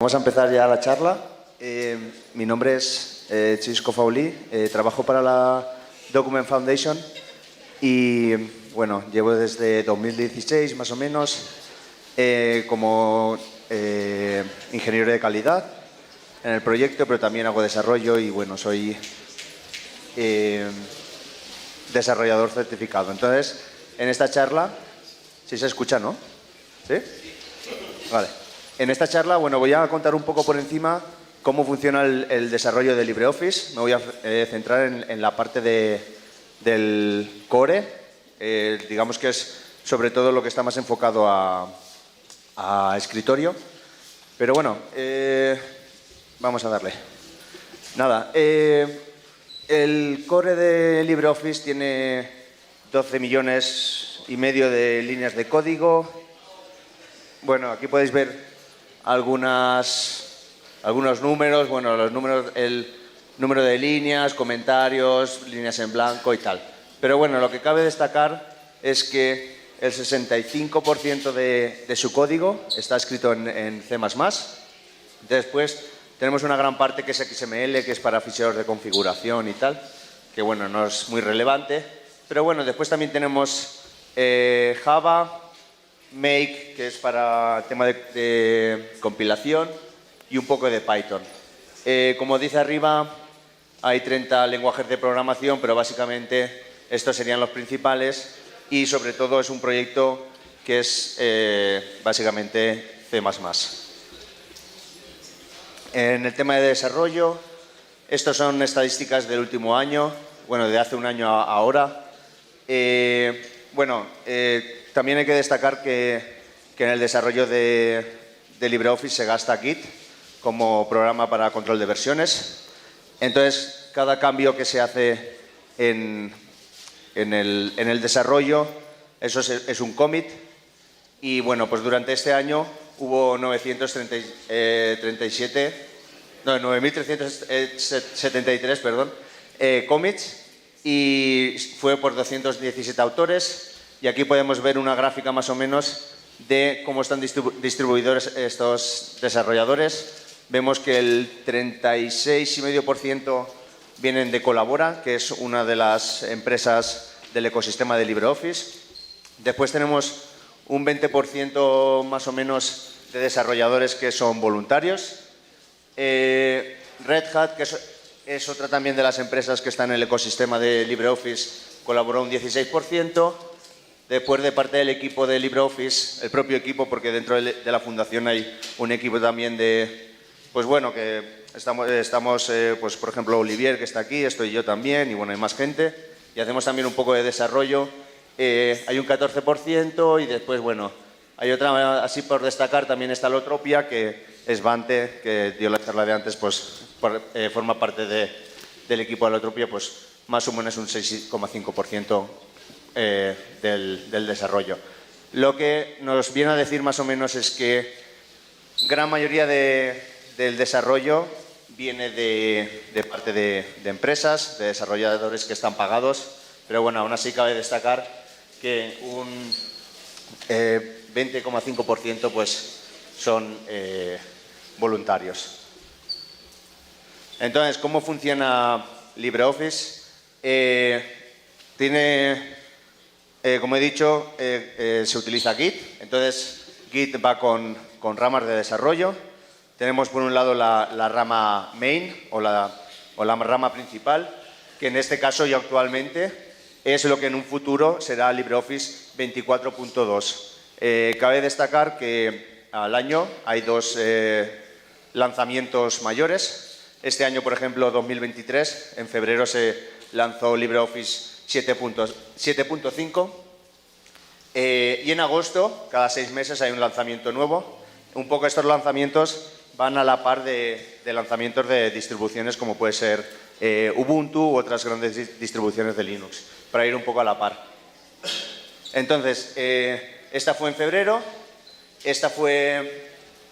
Vamos a empezar ya la charla. Mi nombre es Chisco Faulí, trabajo para la Document Foundation y bueno, llevo desde 2016 más o menos como ingeniero de calidad en el proyecto, pero también hago desarrollo y bueno, soy desarrollador certificado. Entonces, en esta charla, ¿sí se escucha, no? ¿Sí? Vale. En esta charla, bueno, voy a contar un poco por encima cómo funciona el desarrollo de LibreOffice. Me voy a centrar en la parte del core, digamos que es sobre todo lo que está más enfocado a escritorio. Pero bueno, vamos a darle. Nada, el core de LibreOffice tiene 12 millones y medio de líneas de código. Bueno, aquí podéis ver algunos números, bueno, los números, el número de líneas, comentarios, líneas en blanco y tal. Pero bueno, lo que cabe destacar es que el 65% de su código está escrito en C++. Después tenemos una gran parte que es XML, que es para ficheros de configuración y tal, que bueno, no es muy relevante. Pero bueno, después también tenemos Java, Make, que es para tema de compilación, y un poco de Python. Como dice arriba, hay 30 lenguajes de programación, pero básicamente estos serían los principales y sobre todo es un proyecto que es básicamente C++. En el tema de desarrollo, estos son estadísticas del último año, bueno, de hace un año a ahora. También hay que destacar que en el desarrollo de LibreOffice se gasta Git como programa para control de versiones. Entonces, cada cambio que se hace en el desarrollo, eso es un commit. Y bueno, pues durante este año hubo 9.373 commits y fue por 217 autores. Y aquí podemos ver una gráfica más o menos de cómo están distribuidos estos desarrolladores. Vemos que el 36,5% vienen de Colabora, que es una de las empresas del ecosistema de LibreOffice. Después tenemos un 20% más o menos de desarrolladores que son voluntarios. Red Hat, que es otra también de las empresas que está en el ecosistema de LibreOffice, colaboró un 16%. Después, de parte del equipo de LibreOffice, el propio equipo, porque dentro de la fundación hay un equipo también de, pues bueno, que estamos pues por ejemplo, Olivier, que está aquí, estoy yo también, y bueno, hay más gente, y hacemos también un poco de desarrollo. Hay un 14%, y después, bueno, hay otra, así por destacar, también está Lotropia, que es Bante, que dio la charla de antes, pues forma parte del equipo de Lotropia, pues más o menos un 6,5%. Del desarrollo. Lo que nos viene a decir más o menos es que gran mayoría del desarrollo viene de parte de empresas, de desarrolladores que están pagados, pero bueno, aún así cabe destacar que un 20,5% pues son voluntarios. Entonces, ¿cómo funciona LibreOffice? Como he dicho, se utiliza Git. Entonces, Git va con ramas de desarrollo. Tenemos por un lado la rama main o la rama principal, que en este caso y actualmente es lo que en un futuro será LibreOffice 24.2. Cabe destacar que al año hay dos lanzamientos mayores. Este año, por ejemplo, 2023, en febrero se lanzó LibreOffice 7.5 y en agosto, cada 6 meses, hay un lanzamiento nuevo. Un poco estos lanzamientos van a la par de lanzamientos de distribuciones como puede ser Ubuntu u otras grandes distribuciones de Linux, para ir un poco a la par. Entonces, esta fue en febrero, esta fue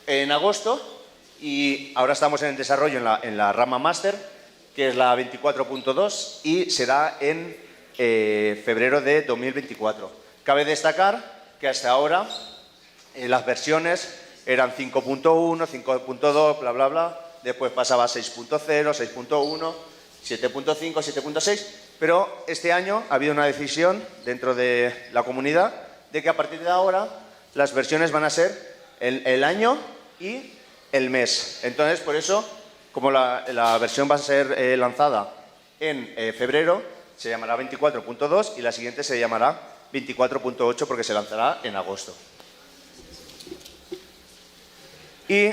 en agosto y ahora estamos en el desarrollo en la rama master, que es la 24.2 y será en febrero de 2024. Cabe destacar que hasta ahora las versiones eran 5.1, 5.2, bla, bla, bla. Después pasaba a 6.0, 6.1, 7.5, 7.6. Pero este año ha habido una decisión dentro de la comunidad de que a partir de ahora las versiones van a ser el año y el mes. Entonces, por eso, como la versión va a ser lanzada en febrero, se llamará 24.2 y la siguiente se llamará 24.8 porque se lanzará en agosto. Y,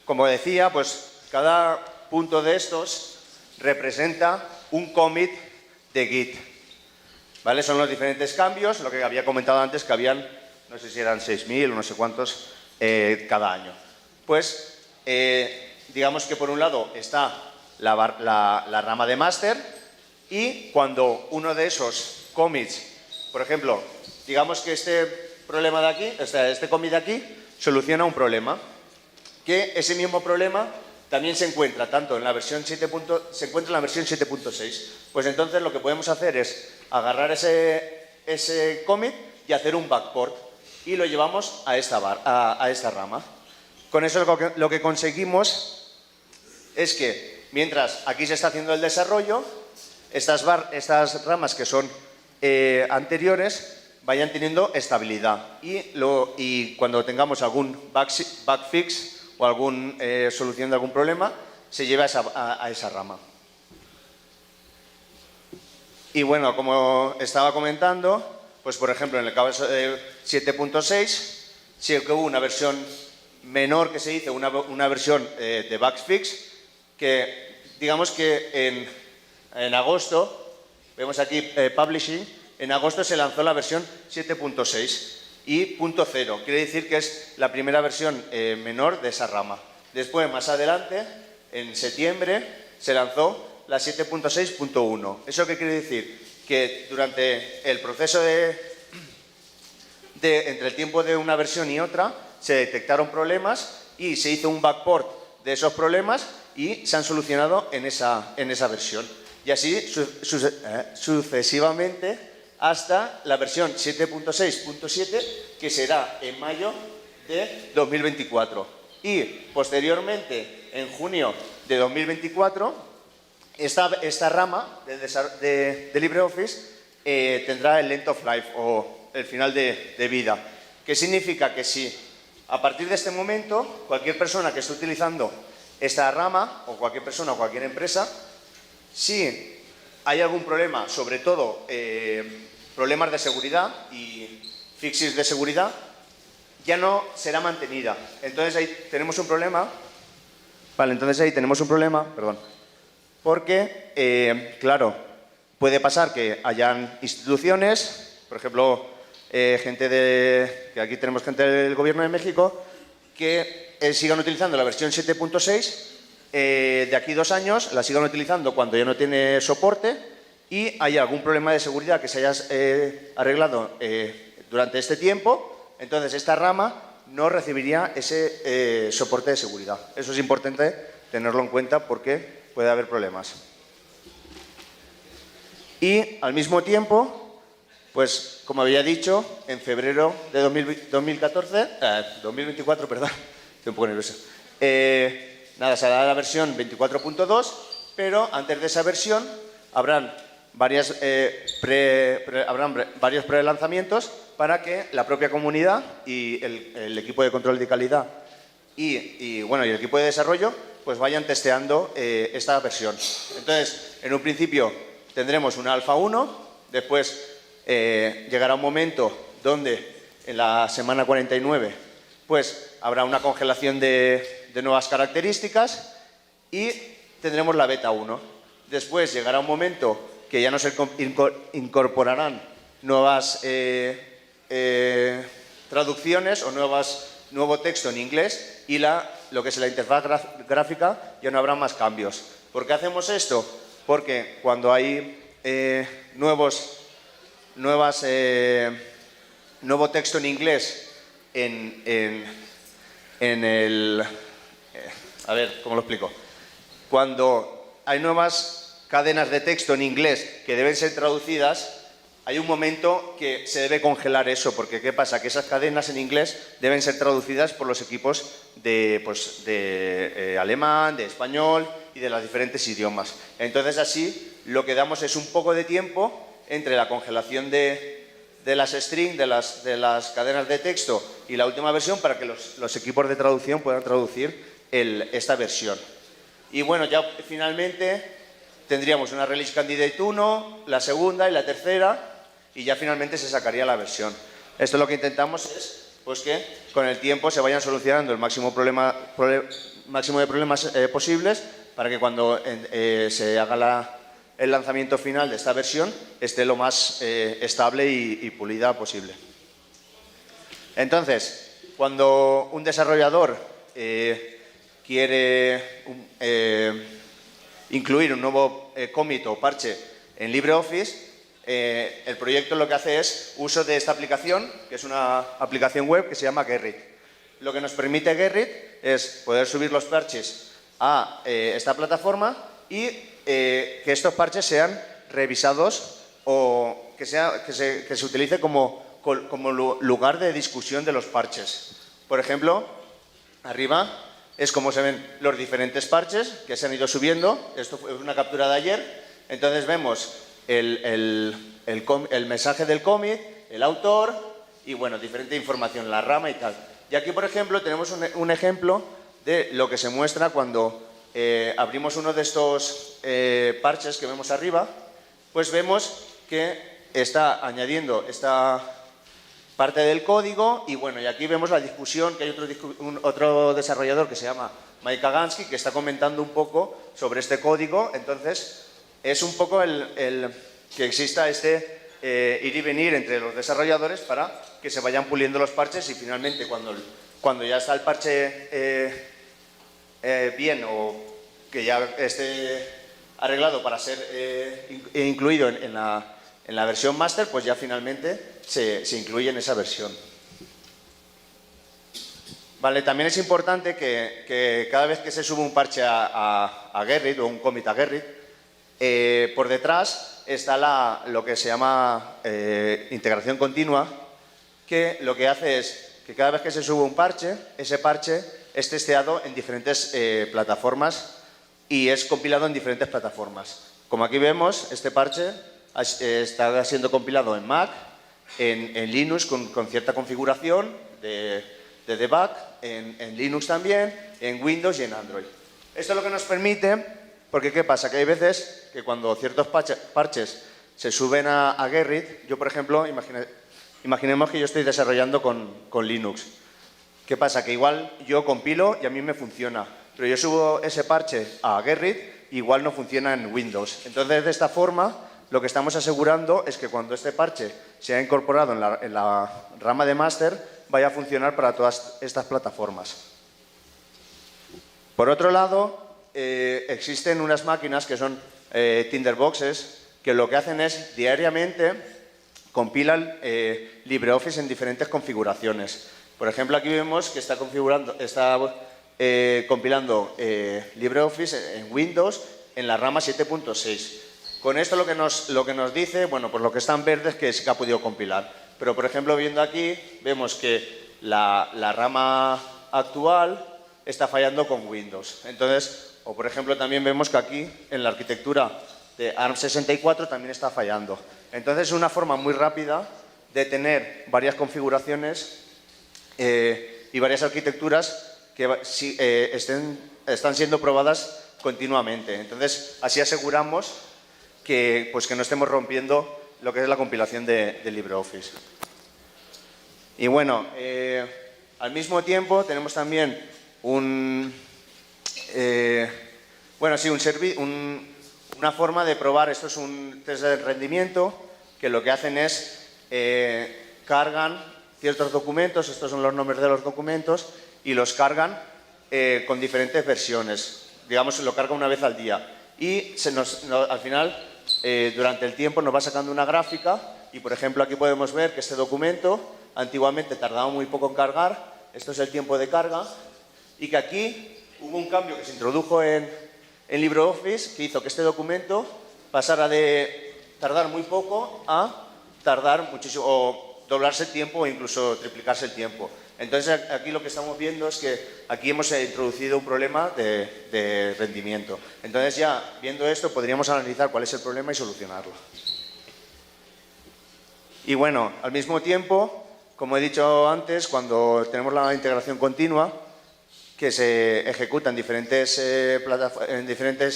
como decía, pues cada punto de estos representa un commit de Git. ¿Vale? Son los diferentes cambios, lo que había comentado antes, que habían, no sé si eran 6.000 o no sé cuántos cada año. Pues, digamos que por un lado está la rama de máster y cuando uno de esos commits, por ejemplo, digamos que este problema de aquí, este commit de aquí, soluciona un problema, que ese mismo problema también se encuentra tanto en la versión 7.6. Pues entonces lo que podemos hacer es agarrar ese commit y hacer un backport y lo llevamos a esta rama. Con eso lo que conseguimos es que mientras aquí se está haciendo el desarrollo, estas ramas que son anteriores vayan teniendo estabilidad y cuando tengamos algún bugfix o alguna solución de algún problema, se lleva a esa rama. Y bueno, como estaba comentando, pues por ejemplo en el caso de 7.6 sí que hubo una versión menor que se hizo, una versión de bugfix que digamos que en agosto, vemos aquí publishing, en agosto se lanzó la versión 7.6 y .0, quiere decir que es la primera versión menor de esa rama. Después, más adelante, en septiembre, se lanzó la 7.6.1. ¿Eso qué quiere decir? Que durante el proceso entre el tiempo de una versión y otra, se detectaron problemas y se hizo un backport de esos problemas y se han solucionado en esa versión. Y así sucesivamente hasta la versión 7.6.7, que será en mayo de 2024. Y posteriormente, en junio de 2024, esta rama de LibreOffice tendrá el end of life o el final de vida. ¿Qué significa? Que si a partir de este momento cualquier persona que esté utilizando esta rama, o cualquier persona o cualquier empresa, si hay algún problema, sobre todo problemas de seguridad y fixes de seguridad, ya no será mantenida. Entonces ahí tenemos un problema. Vale, entonces ahí tenemos un problema, perdón. Porque, claro, puede pasar que hayan instituciones, por ejemplo, que aquí tenemos gente del Gobierno de México, que sigan utilizando la versión 7.6, de aquí 2 años, la sigan utilizando cuando ya no tiene soporte y hay algún problema de seguridad que se haya arreglado durante este tiempo, entonces esta rama no recibiría ese soporte de seguridad. Eso es importante tenerlo en cuenta porque puede haber problemas. Y al mismo tiempo, pues como había dicho, en febrero de 2024, perdón, estoy un poco nervioso. Nada, será la versión 24.2, pero antes de esa versión habrán varios prelanzamientos para que la propia comunidad y el equipo de control de calidad y el equipo de desarrollo pues vayan testeando esta versión. Entonces, en un principio tendremos una alfa 1, después llegará un momento donde en la semana 49 pues habrá una congelación de nuevas características y tendremos la beta 1. Después llegará un momento que ya no se incorporarán nuevas traducciones o nuevo texto en inglés y lo que es la interfaz gráfica ya no habrá más cambios. ¿Por qué hacemos esto? Porque cuando hay nuevo texto en inglés a ver, ¿cómo lo explico? Cuando hay nuevas cadenas de texto en inglés que deben ser traducidas, hay un momento que se debe congelar eso, porque ¿qué pasa? Que esas cadenas en inglés deben ser traducidas por los equipos de alemán, de español y de los diferentes idiomas. Entonces así lo que damos es un poco de tiempo entre la congelación de las string, de las cadenas de texto y la última versión para que los equipos de traducción puedan traducir esta versión. Y bueno, ya finalmente tendríamos una Release Candidate 1, la segunda y la tercera, y ya finalmente se sacaría la versión. Esto lo que intentamos es pues, que con el tiempo se vayan solucionando el máximo de problemas posibles para que cuando se haga el lanzamiento final de esta versión esté lo más estable y pulida posible. Entonces, cuando un desarrollador quiere incluir un nuevo commit o parche en LibreOffice, el proyecto lo que hace es uso de esta aplicación, que es una aplicación web que se llama Gerrit. Lo que nos permite Gerrit es poder subir los parches a esta plataforma y que estos parches sean revisados o que se utilice como lugar de discusión de los parches. Por ejemplo, arriba es como se ven los diferentes parches que se han ido subiendo. Esto fue una captura de ayer. Entonces vemos el mensaje del commit, el autor y, bueno, diferente información, la rama y tal. Y aquí, por ejemplo, tenemos un ejemplo de lo que se muestra cuando abrimos uno de estos parches que vemos arriba, pues vemos que está añadiendo esta parte del código y, bueno, y aquí vemos la discusión que hay otro desarrollador que se llama Mike Kagansky que está comentando un poco sobre este código. Entonces, es un poco que exista este ir y venir entre los desarrolladores para que se vayan puliendo los parches y finalmente cuando ya está el parche bien o que ya esté arreglado para ser incluido en la versión master, pues ya finalmente se incluye en esa versión. Vale, también es importante que cada vez que se sube un parche a Gerrit o un commit a Gerrit, por detrás está lo que se llama integración continua, que lo que hace es que cada vez que se sube un parche, ese parche es testeado en diferentes plataformas y es compilado en diferentes plataformas. Como aquí vemos, este parche está siendo compilado en Mac, en Linux con cierta configuración de debug, en Linux también, en Windows y en Android. Esto es lo que nos permite, porque ¿qué pasa? Que hay veces que cuando ciertos parches se suben a Gerrit, yo por ejemplo, imaginemos que yo estoy desarrollando con Linux. ¿Qué pasa? Que igual yo compilo y a mí me funciona, pero yo subo ese parche a Gerrit y igual no funciona en Windows. Entonces, de esta forma, lo que estamos asegurando es que cuando este parche se ha incorporado en la rama de máster, vaya a funcionar para todas estas plataformas. Por otro lado, existen unas máquinas que son Tinderboxes, que lo que hacen es diariamente compilan LibreOffice en diferentes configuraciones. Por ejemplo, aquí vemos que está compilando LibreOffice en Windows en la rama 7.6. Con esto lo que nos dice, bueno, pues lo que está en verde es que sí que ha podido compilar. Pero, por ejemplo, viendo aquí, vemos que la rama actual está fallando con Windows. Entonces, o por ejemplo, también vemos que aquí, en la arquitectura de ARM64, también está fallando. Entonces, es una forma muy rápida de tener varias configuraciones y varias arquitecturas que están siendo probadas continuamente. Entonces, así aseguramos que no estemos rompiendo lo que es la compilación de LibreOffice. Y bueno, al mismo tiempo tenemos también una forma de probar. Esto es un test de rendimiento que lo que hacen es cargan ciertos documentos, estos son los nombres de los documentos, y los cargan con diferentes versiones. Digamos, se lo carga una vez al día. Y al final, durante el tiempo, nos va sacando una gráfica y, por ejemplo, aquí podemos ver que este documento antiguamente tardaba muy poco en cargar. Esto es el tiempo de carga. Y que aquí hubo un cambio que se introdujo en LibreOffice que hizo que este documento pasara de tardar muy poco a tardar muchísimo, o doblarse el tiempo o incluso triplicarse el tiempo. Entonces, aquí lo que estamos viendo es que aquí hemos introducido un problema de rendimiento. Entonces, ya viendo esto, podríamos analizar cuál es el problema y solucionarlo. Y bueno, al mismo tiempo, como he dicho antes, cuando tenemos la integración continua, que se ejecuta en diferentes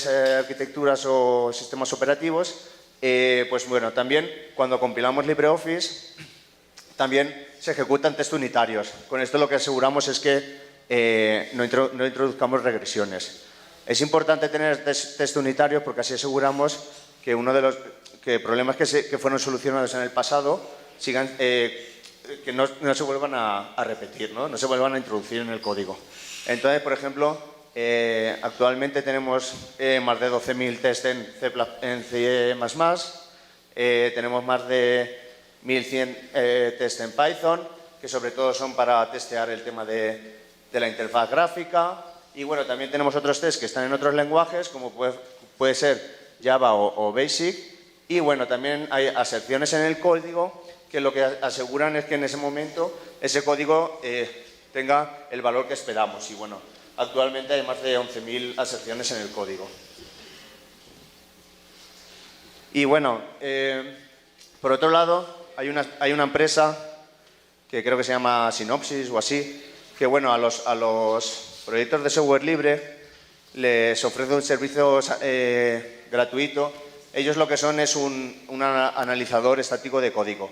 arquitecturas o sistemas operativos, pues bueno, también cuando compilamos LibreOffice, también se ejecutan test unitarios. Con esto lo que aseguramos es que no introduzcamos regresiones. Es importante tener test unitarios porque así aseguramos que uno de los problemas que fueron solucionados en el pasado sigan, que no se vuelvan a repetir, ¿no? Se vuelvan a introducir en el código. Entonces, por ejemplo, actualmente tenemos más de 12.000 test en C++, tenemos más de 1.100 test en Python, que sobre todo son para testear el tema de la interfaz gráfica. Y bueno, también tenemos otros test que están en otros lenguajes, como puede ser Java o Basic. Y bueno, también hay aserciones en el código que lo que aseguran es que en ese momento ese código tenga el valor que esperamos. Y bueno, actualmente hay más de 11.000 aserciones en el código. Y bueno, por otro lado, hay una empresa que creo que se llama Synopsys o así, que bueno, a los proyectos de software libre les ofrece un servicio gratuito. Ellos lo que son es un analizador estático de código.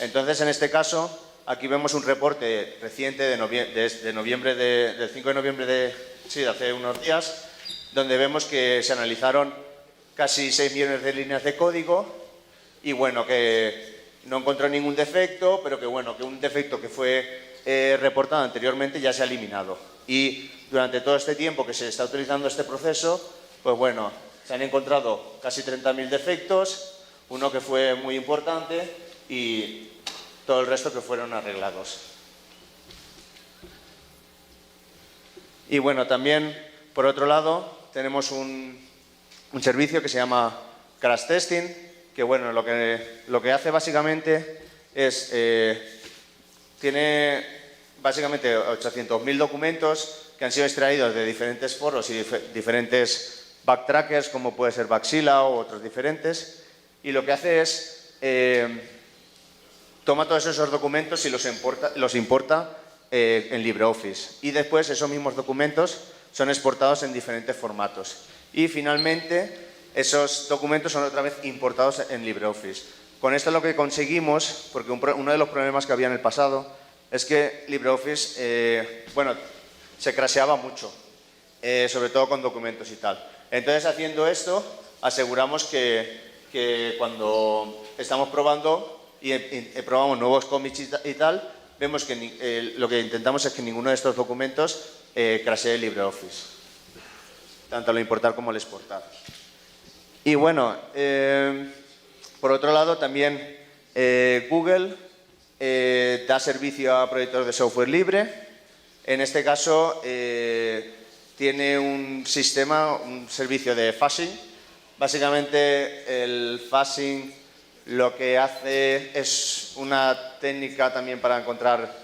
Entonces, en este caso, aquí vemos un reporte reciente del 5 de noviembre de hace unos días, donde vemos que se analizaron casi 6 millones de líneas de código y bueno, que no encontró ningún defecto, pero que bueno, que un defecto que fue reportado anteriormente ya se ha eliminado. Y durante todo este tiempo que se está utilizando este proceso, pues bueno, se han encontrado casi 30.000 defectos, uno que fue muy importante y todo el resto que fueron arreglados. Y bueno, también, por otro lado, tenemos un servicio que se llama Crash Testing, que bueno, lo que hace básicamente es, tiene básicamente 800.000 documentos que han sido extraídos de diferentes foros y diferentes backtrackers, como puede ser Baxilla o otros diferentes, y lo que hace es toma todos esos documentos y los importa en LibreOffice. Y después esos mismos documentos son exportados en diferentes formatos. Y finalmente esos documentos son otra vez importados en LibreOffice. Con esto lo que conseguimos, porque uno de los problemas que había en el pasado es que LibreOffice, bueno, se crasheaba mucho, sobre todo con documentos y tal. Entonces, haciendo esto, aseguramos que cuando estamos probando y probamos nuevos cómics y tal, vemos que lo que intentamos es que ninguno de estos documentos crashee LibreOffice, tanto al importar como al exportar. Y bueno, por otro lado, también Google da servicio a proyectos de software libre. En este caso, tiene un servicio de fuzzing. Básicamente, el fuzzing lo que hace es una técnica también para encontrar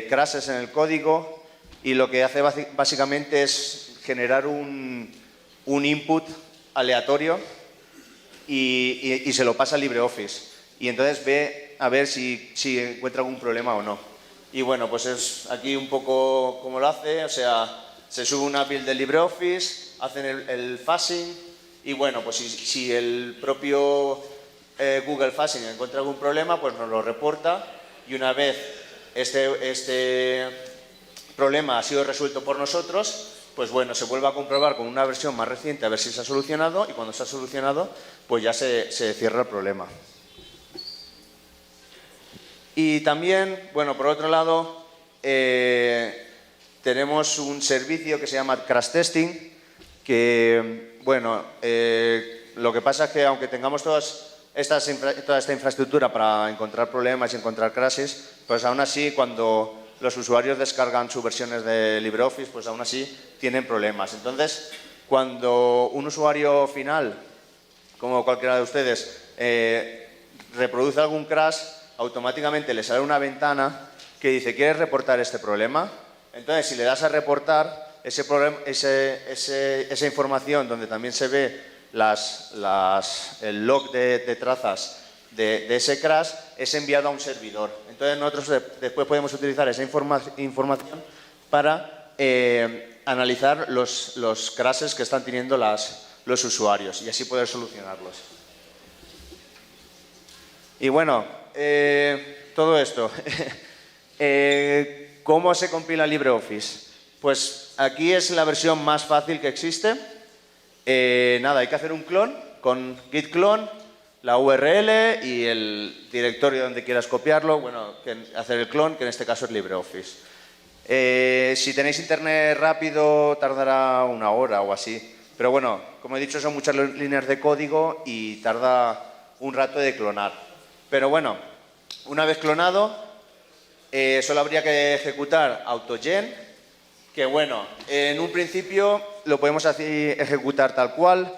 crashes en el código, y lo que hace básicamente es generar un input aleatorio y se lo pasa a LibreOffice. Y entonces ve a ver si encuentra algún problema o no. Y bueno, pues es aquí un poco como lo hace, o sea, se sube una build de LibreOffice, hacen el fuzzing y bueno, pues si el propio Google Fuzzing encuentra algún problema, pues nos lo reporta, y una vez este problema ha sido resuelto por nosotros, pues bueno, se vuelve a comprobar con una versión más reciente a ver si se ha solucionado, y cuando se ha solucionado, pues ya se cierra el problema. Y también, bueno, por otro lado, tenemos un servicio que se llama Crash Testing, que, bueno, lo que pasa es que aunque tengamos toda esta infraestructura para encontrar problemas y encontrar crashes, pues aún así, cuando los usuarios descargan sus versiones de LibreOffice, pues aún así tienen problemas. Entonces, cuando un usuario final, como cualquiera de ustedes, reproduce algún crash, automáticamente le sale una ventana que dice, ¿quieres reportar este problema? Entonces, si le das a reportar, esa información donde también se ve el log de trazas de ese crash es enviado a un servidor. Entonces, nosotros después podemos utilizar esa información para analizar los crashes que están teniendo los usuarios y así poder solucionarlos. Y bueno, todo esto. ¿Cómo se compila LibreOffice? Pues aquí es la versión más fácil que existe. Nada, hay que hacer un clon con git clone, la URL y el directorio donde quieras copiarlo. Bueno, hacer el clon, que en este caso es LibreOffice. Si tenéis internet rápido, tardará 1 hora o así. Pero bueno, como he dicho, son muchas líneas de código y tarda un rato de clonar. Pero bueno, una vez clonado, solo habría que ejecutar autogen, que bueno, en un principio lo podemos ejecutar tal cual.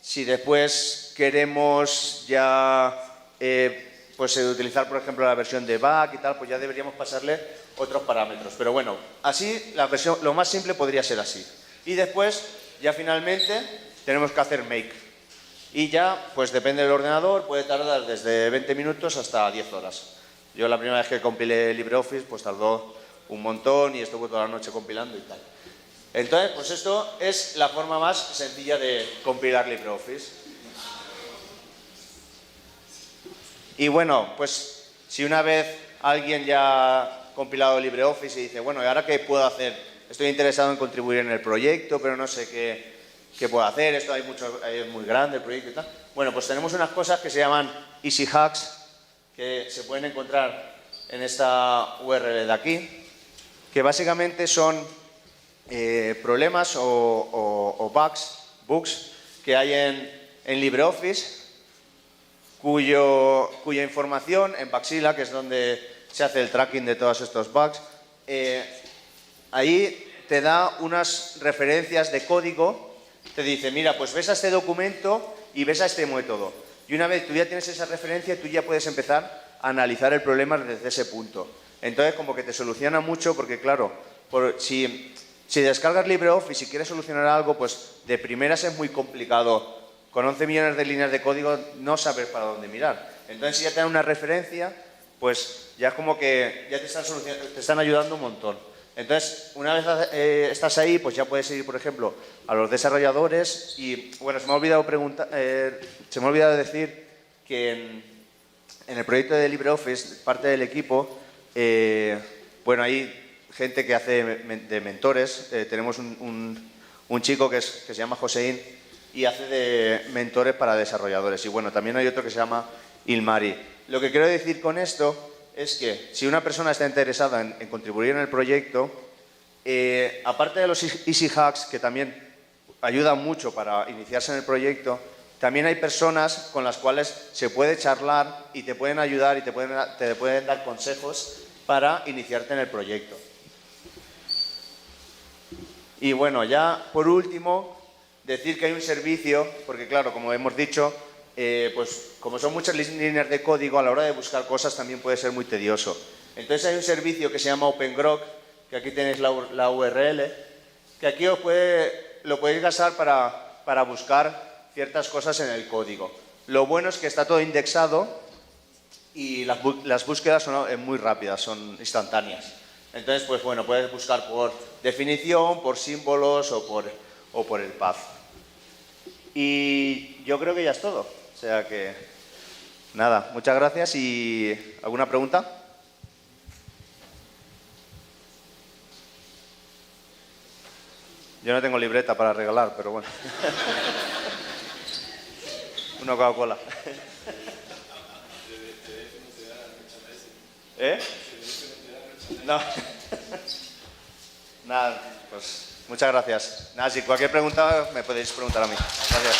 Si después queremos ya pues utilizar, por ejemplo, la versión de back y tal, pues ya deberíamos pasarle otros parámetros. Pero bueno, así lo más simple podría ser así. Y después, ya finalmente, tenemos que hacer make. Y ya, pues depende del ordenador, puede tardar desde 20 minutos hasta 10 horas. Yo la primera vez que compilé LibreOffice, pues tardó un montón y estuve toda la noche compilando y tal. Entonces, pues esto es la forma más sencilla de compilar LibreOffice. Y bueno, pues si una vez alguien ya ha compilado LibreOffice y dice, bueno, ¿y ahora qué puedo hacer? Estoy interesado en contribuir en el proyecto, pero no sé qué puedo hacer, esto es muy grande el proyecto y tal. Bueno, pues tenemos unas cosas que se llaman Easy Hacks, que se pueden encontrar en esta URL de aquí, que básicamente son problemas o bugs que hay en LibreOffice, cuya información en Bugzilla, que es donde se hace el tracking de todos estos bugs, ahí te da unas referencias de código, te dice, mira, pues ves a este documento y ves a este método. Y una vez tú ya tienes esa referencia, tú ya puedes empezar a analizar el problema desde ese punto. Entonces, como que te soluciona mucho, porque claro, si descargas LibreOffice y quieres solucionar algo, pues de primeras es muy complicado. Con 11 millones de líneas de código no saber para dónde mirar. Entonces, si ya te dan una referencia, pues ya es como que ya te están ayudando un montón. Entonces, una vez estás ahí, pues ya puedes ir, por ejemplo, a los desarrolladores y, bueno, se me ha olvidado decir que en el proyecto de LibreOffice, parte del equipo, bueno, hay gente que hace de mentores. Tenemos un chico que se llama Joseín y hace de mentores para desarrolladores. Y bueno, también hay otro que se llama Ilmari. Lo que quiero decir con esto es que si una persona está interesada en contribuir en el proyecto, aparte de los Easy Hacks, que también ayudan mucho para iniciarse en el proyecto, también hay personas con las cuales se puede charlar y te pueden ayudar y te pueden dar consejos para iniciarte en el proyecto. Y bueno, ya por último, decir que hay un servicio, porque claro, como hemos dicho, pues como son muchas líneas de código, a la hora de buscar cosas también puede ser muy tedioso. Entonces hay un servicio que se llama OpenGrok, que aquí tenéis la URL, que aquí lo podéis gastar para buscar ciertas cosas en el código. Lo bueno es que está todo indexado y las búsquedas son muy rápidas, son instantáneas. Entonces, pues bueno, puedes buscar por definición, por símbolos o por el path. Y yo creo que ya es todo. O sea que, nada, muchas gracias. ¿Y alguna pregunta? Yo no tengo libreta para regalar, pero bueno. Una Coca-Cola. ¿Eh? No. Nada, pues muchas gracias. Nada, si cualquier pregunta me podéis preguntar a mí. Gracias.